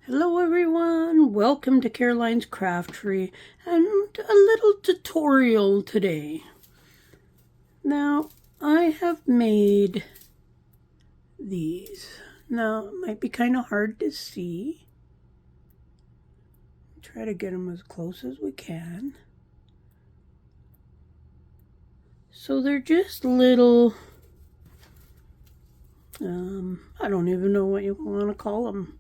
Hello everyone, welcome to Caroline's Craftery and a little tutorial today. Now I have made these. Now it might be kind of hard to see. Try to get them as close as we can. So they're just little, I don't even know what you want to call them.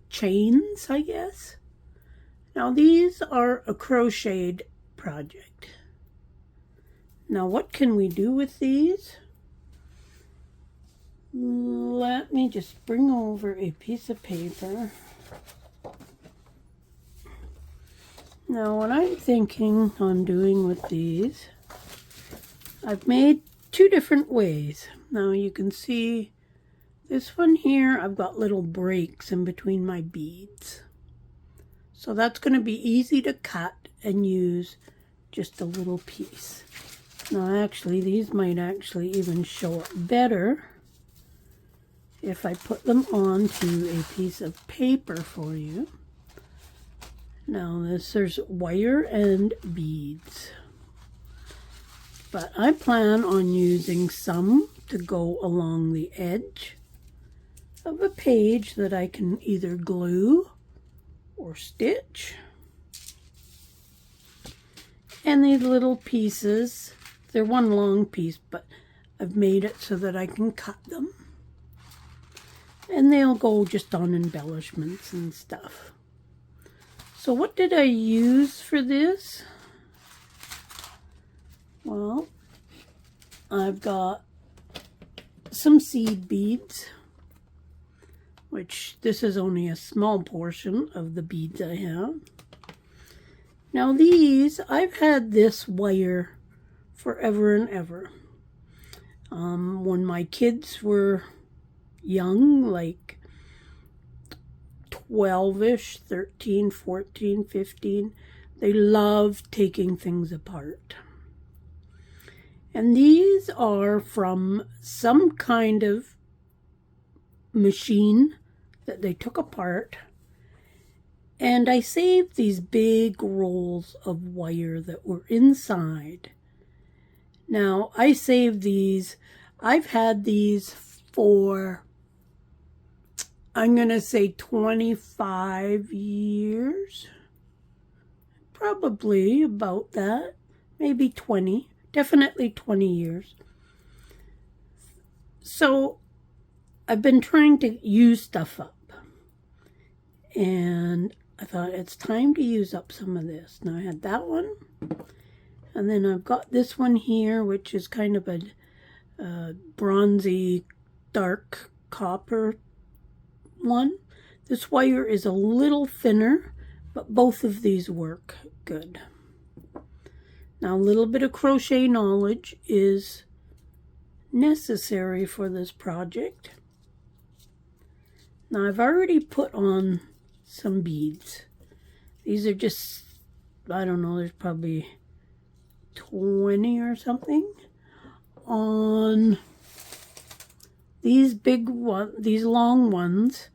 Chains, I guess. Now these are a crocheted project. Now what can we do with these? Let me just bring over a piece of paper. Now what I'm thinking on doing with these, I've made two different ways. Now you can see this one here, I've got little breaks in between my beads. So that's going to be easy to cut and use just a little piece. Now actually, these might actually even show up better if I put them onto a piece of paper for you. Now there's wire and beads. But I plan on using some to go along the edge of a page that I can either glue or stitch. And these little pieces, they're one long piece, but I've made it so that I can cut them. And they'll go just on embellishments and stuff. So what did I use for this? Well, I've got some seed beads, which this is only a small portion of the beads I have. Now these, I've had this wire forever and ever. When my kids were young, like 12-ish, 13, 14, 15, they loved taking things apart. And these are from some kind of machine that they took apart, and I saved these big rolls of wire that were inside. Now I saved these, I've had these for, I'm gonna say 25 years, probably about that, maybe 20, definitely 20 years. So I've been trying to use stuff up, and I thought it's time to use up some of this. Now I had that one, and then I've got this one here, which is kind of a bronzy, dark copper one. This wire is a little thinner, but both of these work good. Now a little bit of crochet knowledge is necessary for this project. Now I've already put on some beads. These are just, I don't know, there's probably 20 or something on these big ones, these long ones.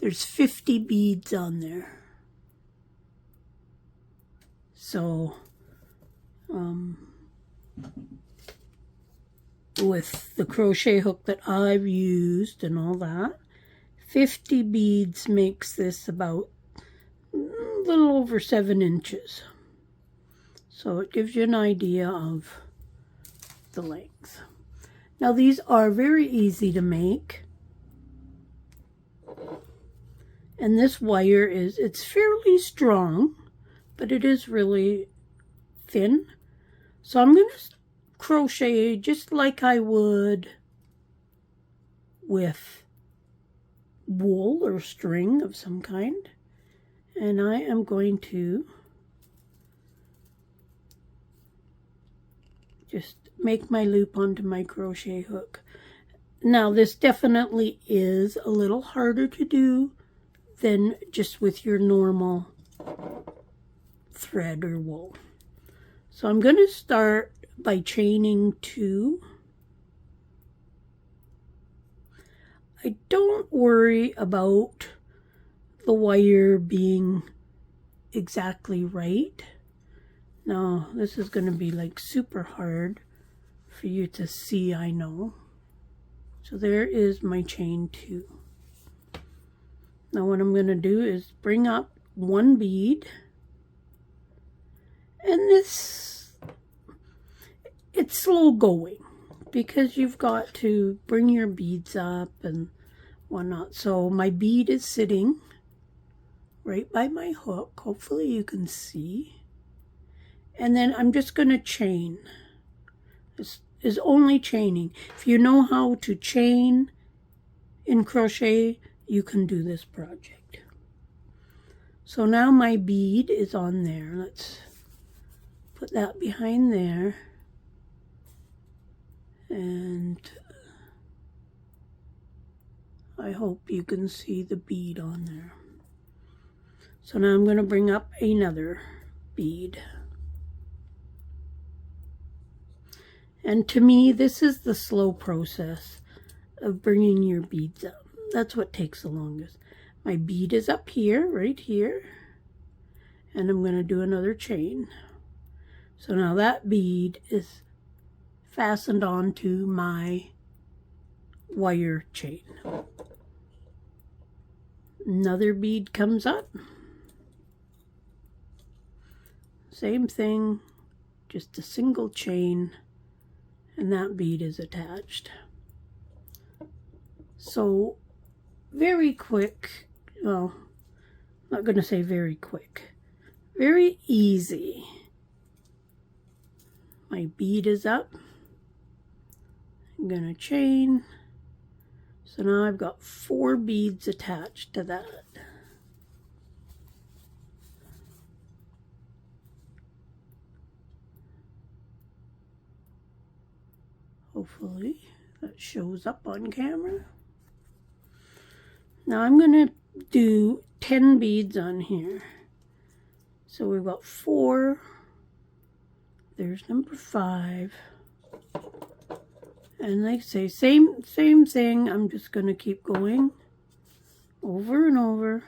There's 50 beads on there. So with the crochet hook that I've used and all that, 50 beads makes this about a little over 7 inches. So it gives you an idea of the length. Now these are very easy to make. And this wire is, it's fairly strong, but it is really thin. So I'm going to crochet just like I would with wool or string of some kind, and I am going to just make my loop onto my crochet hook. Now this definitely is a little harder to do than just with your normal thread or wool. So I'm going to start by chaining 2. I don't worry about the wire being exactly right. Now this is going to be like super hard for you to see, I know. So there is my chain 2. Now what I'm going to do is bring up one bead, and this, it's slow going because you've got to bring your beads up and whatnot. So my bead is sitting right by my hook. Hopefully you can see. And then I'm just going to chain. This is only chaining. If you know how to chain in crochet, you can do this project. So now my bead is on there. Let's put that behind there. And I hope you can see the bead on there. So now I'm going to bring up another bead. And to me, this is the slow process of bringing your beads up. That's what takes the longest. My bead is up here, right here. And I'm going to do another chain. So now that bead is fastened onto my wire chain. Another bead comes up. Same thing, just a single chain, and that bead is attached. So very quick, well, I'm not going to say very quick, very easy. My bead is up. I'm going to chain. So now I've got 4 beads attached to that. Hopefully that shows up on camera. Now I'm going to do 10 beads on here. So we've got 4. There's number 5. And like I say, same thing. I'm just going to keep going over and over.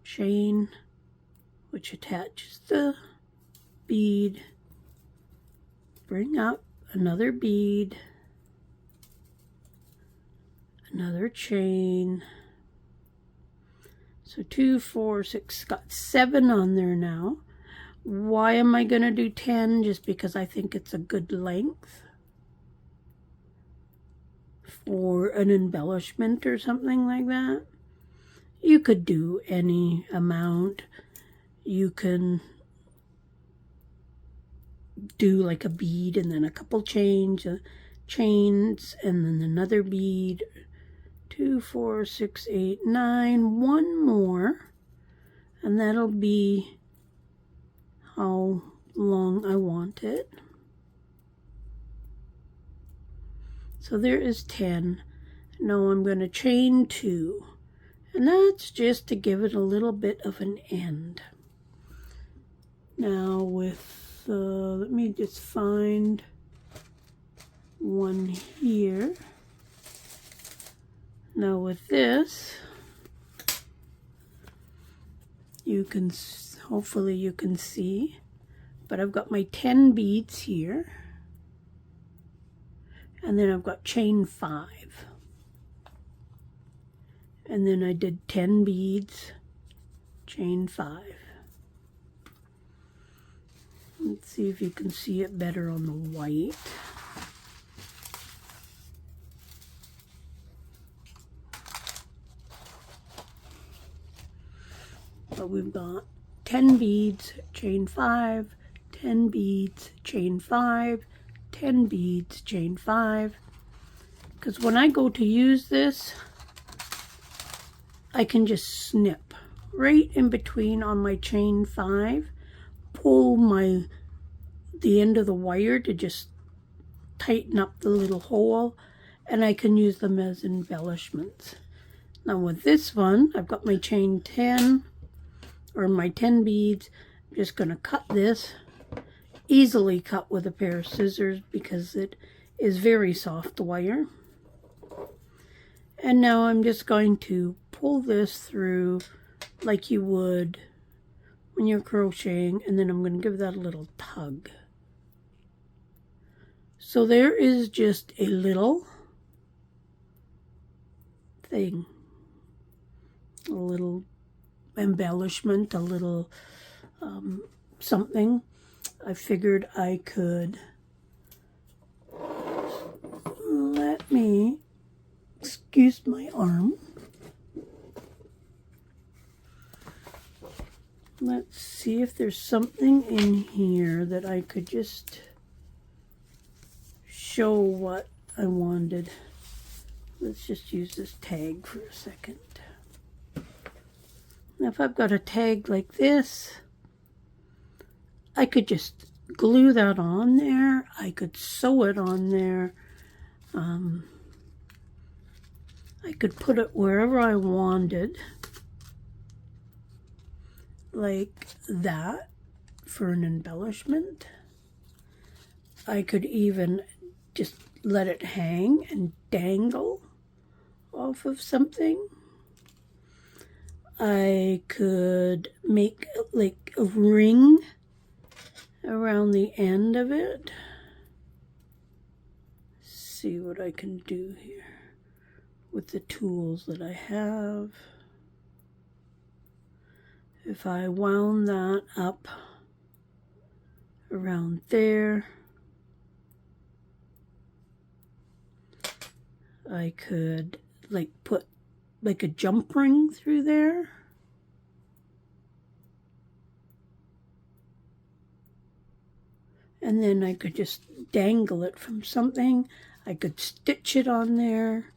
Chain, which attaches the bead. Bring up another bead. Another chain. So 2, 4, 6, got 7 on there now. Why am I going to do 10? Just because I think it's a good length for an embellishment or something like that. You could do any amount. You can do like a bead and then a couple chains and then another bead. 2, 4, 6, 8, 9. One more, and that'll be how long I want it. So there is 10. Now I'm going to chain 2, and that's just to give it a little bit of an end. Now with, let me just find one here. Now with this, you can, hopefully you can see, but I've got my 10 beads here, and then I've got chain 5, and then I did 10 beads, chain 5. Let's see if you can see it better on the white. But we've got 10 beads, chain 5, 10 beads, chain 5, 10 beads, chain 5. Because when I go to use this, I can just snip right in between on my chain 5, pull the end of the wire to just tighten up the little hole, and I can use them as embellishments. Now with this one, I've got my chain 10, or my 10 beads. I'm just going to cut this, easily cut with a pair of scissors because it is very soft wire. And now I'm just going to pull this through like you would when you're crocheting, and then I'm going to give that a little tug. So there is just a little thing, a little embellishment, a little something. I figured I could excuse my arm. Let's see if there's something in here that I could just show what I wanted. Let's just use this tag for a second. Now if I've got a tag like this, I could just glue that on there. I could sew it on there. I could put it wherever I wanted, like that, for an embellishment. I could even just let it hang and dangle off of something. I could make like a ring around the end of it. See what I can do here with the tools that I have. If I wound that up around there, I could like put like a jump ring through there. And then I could just dangle it from something. I could stitch it on there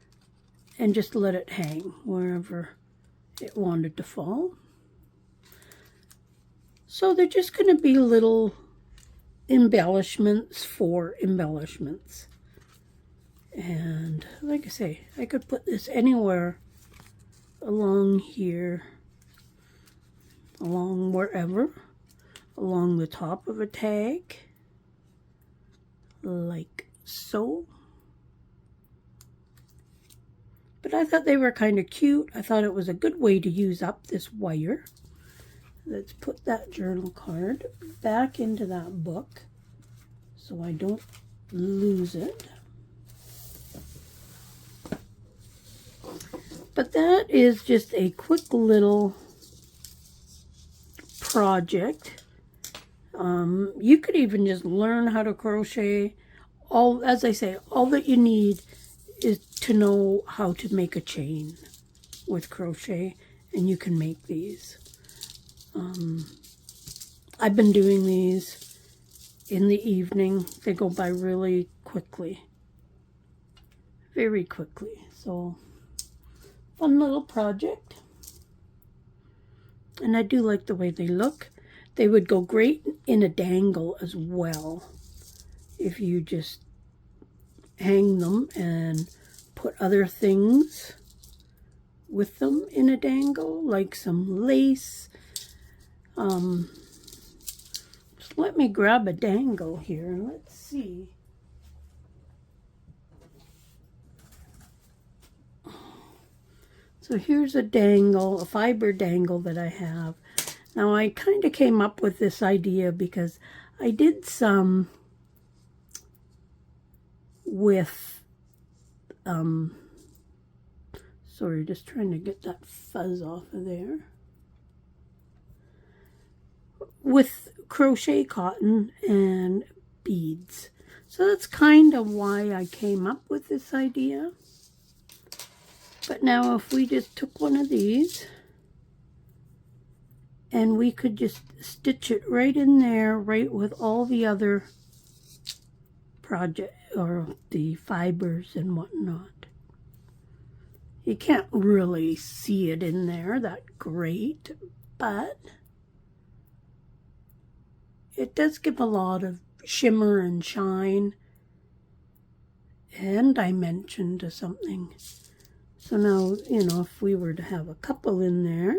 and just let it hang wherever it wanted to fall. So they're just going to be little embellishments for embellishments. And like I say, I could put this anywhere along here, along wherever, along the top of a tag, like so. But I thought they were kind of cute. I thought it was a good way to use up this wire. Let's put that journal card back into that book so I don't lose it. But that is just a quick little project. You could even just learn how to crochet. As I say, all that you need is to know how to make a chain with crochet, and you can make these. I've been doing these in the evening. They go by really quickly, very quickly. So fun little project. And I do like the way they look. They would go great in a dangle as well if you just hang them and put other things with them in a dangle, like some lace. Just let me grab a dangle here. Let's see. So here's a dangle, a fiber dangle that I have. Now I kind of came up with this idea because I did some with, sorry, just trying to get that fuzz off of there, with crochet cotton and beads. So that's kind of why I came up with this idea. But now if we just took one of these and we could just stitch it right in there, right with all the other project or the fibers and whatnot. You can't really see it in there that great, but it does give a lot of shimmer and shine and dimension to something. So now, you know, if we were to have a couple in there,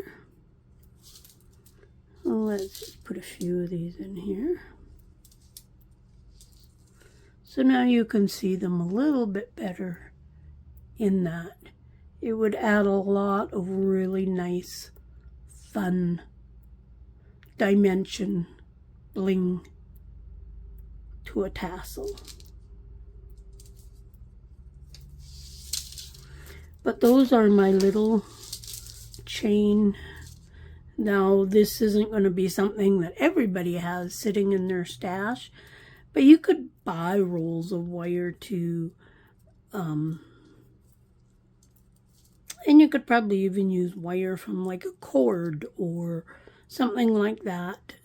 well, let's just put a few of these in here. So now you can see them a little bit better in that. it would add a lot of really nice, fun dimension bling to a tassel. But those are my little chain. Now, this isn't going to be something that everybody has sitting in their stash, but you could buy rolls of wire to, and you could probably even use wire from like a cord or something like that.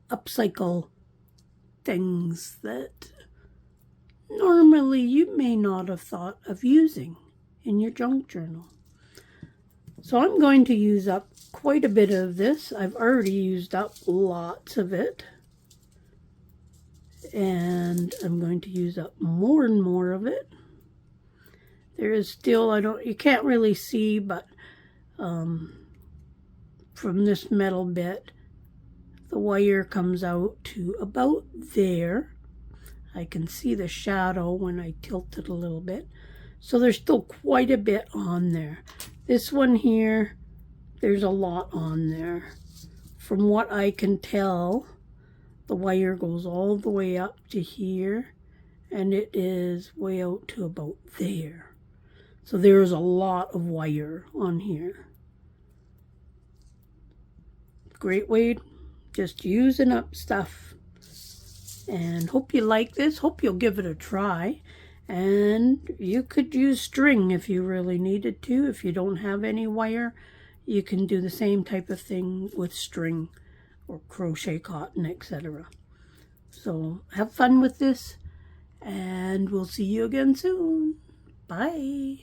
Upcycle things that normally you may not have thought of using in your junk journal. So I'm going to use up quite a bit of this. I've already used up lots of it. And I'm going to use up more and more of it. There is still, you can't really see, but from this metal bit, the wire comes out to about there. I can see the shadow when I tilt it a little bit. So there's still quite a bit on there. This one here, there's a lot on there. From what I can tell, the wire goes all the way up to here, and it is way out to about there. So there's a lot of wire on here. Great way, just using up stuff. And hope you like this. Hope you'll give it a try. And you could use string if you really needed to. If you don't have any wire, you can do the same type of thing with string or crochet cotton, etc. So have fun with this, and we'll see you again soon. Bye.